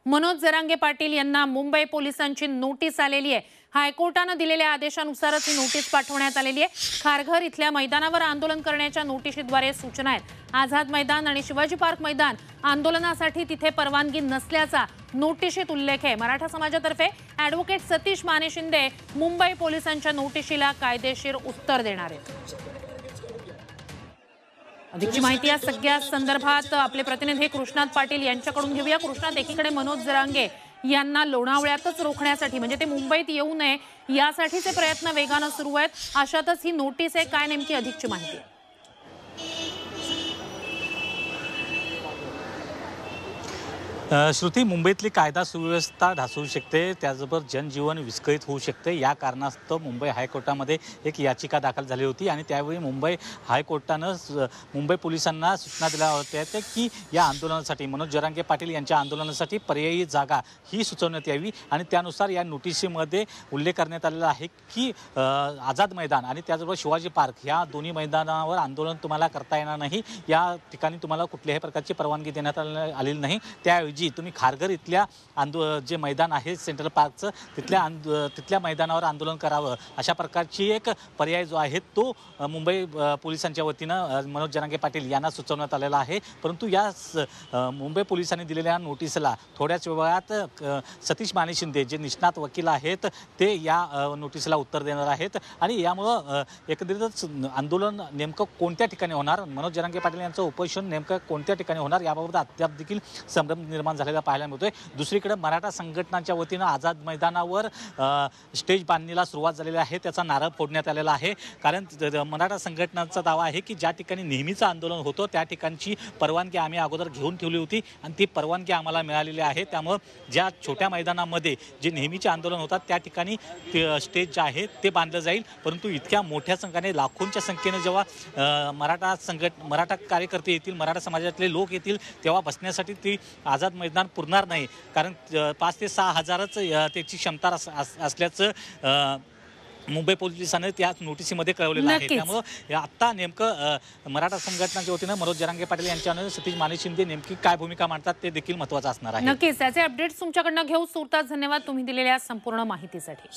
मनोज जरांगे पाटील यांना मुंबई पोलिसांची नोटीस आलेली आहे। हायकोर्टाने दिलेल्या आदेशानुसारच ही नोटीस पाठवण्यात आलेली आहे। खारघर इथल्या मैदानावर आंदोलन करण्याच्या नोटीशीद्वारे सूचना आहेत। आझाद मैदान आणि शिवाजी पार्क मैदान आंदोलनासाठी तिथे परवानगी नसल्याचा नोटीशीत उल्लेख आहे। मराठा समाजातर्फे ॲडव्होकेट सतीश माने शिंदे मुंबई पोलिसांच्या नोटीशीला कायदेशीर उत्तर देणार आहेत। अधिकची माहिती या सगळ्या संदर्भात आपले प्रतिनिधी कृष्णात पाटील यांच्याकडून घेऊया। कृष्णात, एकीकडे मनोज जरांगे यांना लोणावळ्यातच रोखण्यासाठी म्हणजे ते मुंबईत येऊ नये यासाठीचे प्रयत्न वेगाने सुरू आहेत। अशातच ही नोटीस आहे, काय नेमकी अधिकची माहिती आहे? श्रुती, मुंबईतली कायदा सुव्यवस्था ढासळू शकते, त्याचबरोबर जनजीवन विस्कळीत होऊ शकते। या कारणास्तव मुंबई हायकोर्टामध्ये एक याचिका दाखल झाली होती आणि त्यावेळी मुंबई हायकोर्टानं मुंबई पोलिसांना सूचना दिल्या होत्या की या आंदोलनासाठी, मनोज जरांगे पाटील यांच्या आंदोलनासाठी पर्यायी जागा ही सुचवण्यात यावी आणि त्यानुसार या नोटीसीमध्ये उल्लेख करण्यात आलेला आहे की आझाद मैदान आणि त्याचबरोबर शिवाजी पार्क या दोन्ही मैदानावर आंदोलन तुम्हाला करता येणार नाही। या ठिकाणी तुम्हाला कुठल्याही प्रकारची परवानगी देण्यात आलेली नाही। त्याऐवजी तुम्ही खारघर इथल्या जे मैदान आहे सेंट्रल पार्कचं तिथल्या मैदानावर आंदोलन करावं, अशा प्रकारची एक पर्याय जो आहे तो मुंबई पोलिसांच्या वतीनं मनोज जरांगे पाटील यांना सुचवण्यात आलेला आहे। परंतु या मुंबई पोलिसांनी दिलेल्या नोटीसला थोड्याच वेळात सतीश माने शिंदे जे निष्णात वकील आहेत ते या नोटीसला उत्तर देणार आहेत आणि यामुळं एकंदरीतच आंदोलन नेमकं कोणत्या ठिकाणी होणार, मनोज जरांगे पाटील यांचं उपोषण नेमकं कोणत्या ठिकाणी होणार याबाबत अद्याप देखील संभ्रम निर्माण झालेला पाहायला मिळतोय। दुसरीकडे मराठा संघटनांच्या वतीनं आझाद मैदानावर स्टेज बांधणीला सुरुवात झालेली आहे, त्याचा नारळ फोडण्यात आलेला आहे। कारण मराठा संघटनांचा दावा आहे की ज्या ठिकाणी नेहमीचं आंदोलन होतं त्या ठिकाणची परवानगी आम्ही अगोदर घेऊन ठेवली होती आणि ती परवानगी आम्हाला मिळालेली आहे। त्यामुळे ज्या छोट्या मैदानामध्ये जे नेहमीचे आंदोलन होतात त्या ठिकाणी स्टेज जे आहे ते बांधलं जाईल। परंतु इतक्या मोठ्या संख्येने, लाखोंच्या संख्येने जेव्हा मराठा कार्यकर्ते येतील, मराठा समाजातले लोक येतील, तेव्हा बसण्यासाठी ती आझाद मैदान पुरणार नाही। कारण 5 ते 6 हजारच त्याची क्षमता असल्याचं मुंबई पोलिसांनी त्या नोटीसीमध्ये कळवलेलं आहे। त्यामुळे आता नेमकं मराठा संघटनांच्या वतीनं मनोज जरांगे पाटील यांच्यानं सतीश माने शिंदे नेमकी काय भूमिका मांडतात ते देखील महत्त्वाचं असणार आहे। नक्कीच त्याचे अपडेट्स तुमच्याकडनं घेऊ। सुरतास धन्यवाद तुम्ही दिलेल्या संपूर्ण माहितीसाठी।